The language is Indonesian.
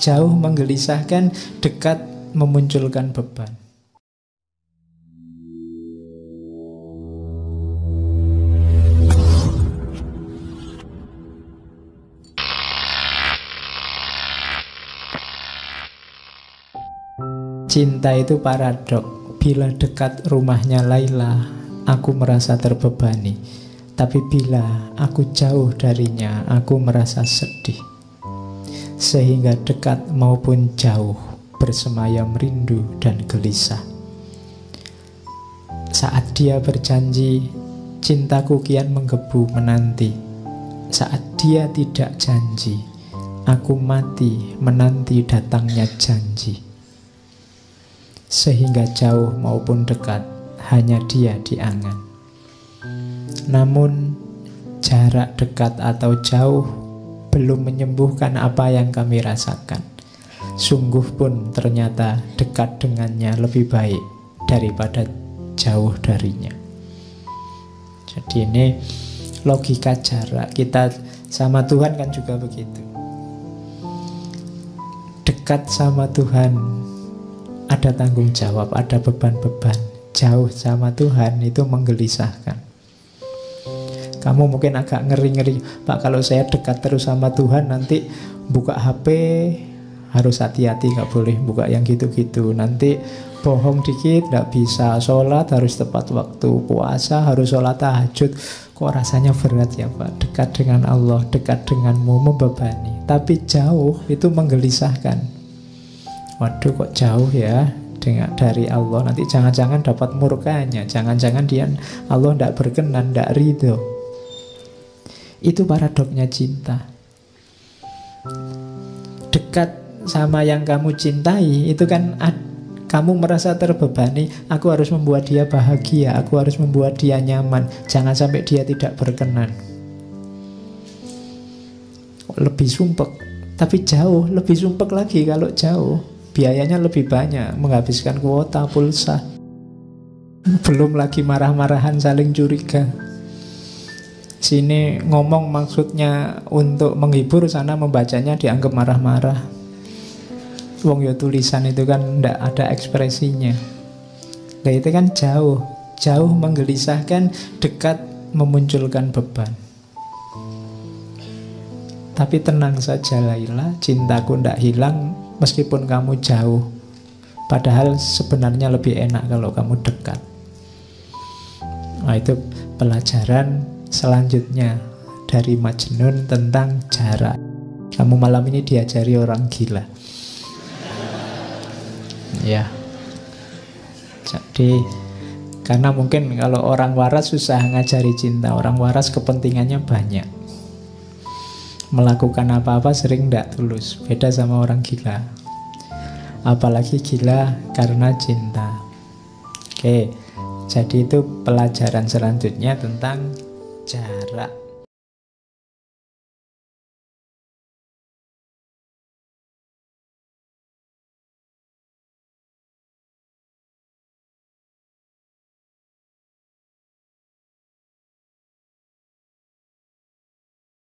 Jauh menggelisahkan, dekat memunculkan beban. Cinta itu paradok. Bila dekat rumahnya Laila, aku merasa terbebani. Tapi bila aku jauh darinya, aku merasa sedih. Sehingga dekat maupun jauh, bersemayam rindu dan gelisah. Saat dia berjanji, cintaku kian menggebu menanti. Saat dia tidak janji, aku mati menanti datangnya janji. Sehingga jauh maupun dekat, hanya dia di angan. Namun jarak dekat atau jauh belum menyembuhkan apa yang kami rasakan. Sungguh pun ternyata dekat dengannya lebih baik daripada jauh darinya. Jadi ini logika jarak. Kita sama Tuhan kan juga begitu. Dekat sama Tuhan ada tanggung jawab, ada beban-beban. Jauh sama Tuhan itu menggelisahkan. Kamu mungkin agak ngeri-ngeri, Pak, kalau saya dekat terus sama Tuhan, nanti buka HP harus hati-hati, gak boleh buka yang gitu-gitu. Nanti bohong dikit gak bisa, sholat harus tepat waktu, puasa harus sholat tahajud. Kok rasanya berat ya Pak? Dekat dengan Allah, dekat denganmu membebani. Tapi jauh itu menggelisahkan. Waduh, kok jauh ya dari Allah. Nanti jangan-jangan dapat murkanya, jangan-jangan Allah tidak berkenan, tidak ridho. Itu paradoknya cinta. Dekat sama yang kamu cintai, itu kan kamu merasa terbebani. Aku harus membuat dia bahagia, aku harus membuat dia nyaman. Jangan sampai dia tidak berkenan. Lebih sumpek. Tapi jauh, lebih sumpek lagi kalau jauh. Biayanya lebih banyak, menghabiskan kuota, pulsa. Belum lagi marah-marahan, saling curiga. Sini ngomong maksudnya untuk menghibur, sana membacanya dianggap marah-marah. Wong ya tulisan itu kan ndak ada ekspresinya. Nah itu kan jauh. Jauh menggelisahkan, dekat memunculkan beban. Tapi tenang saja Laila, cintaku ndak hilang meskipun kamu jauh. Padahal sebenarnya lebih enak kalau kamu dekat. Nah itu pelajaran selanjutnya dari Majnun tentang jarak. Kamu malam ini diajari orang gila. Ya. Jadi karena mungkin kalau orang waras susah ngajari cinta. Orang waras kepentingannya banyak. Melakukan apa-apa sering tidak tulus. Beda sama orang gila. Apalagi gila karena cinta. Oke, jadi itu pelajaran selanjutnya tentang jarak.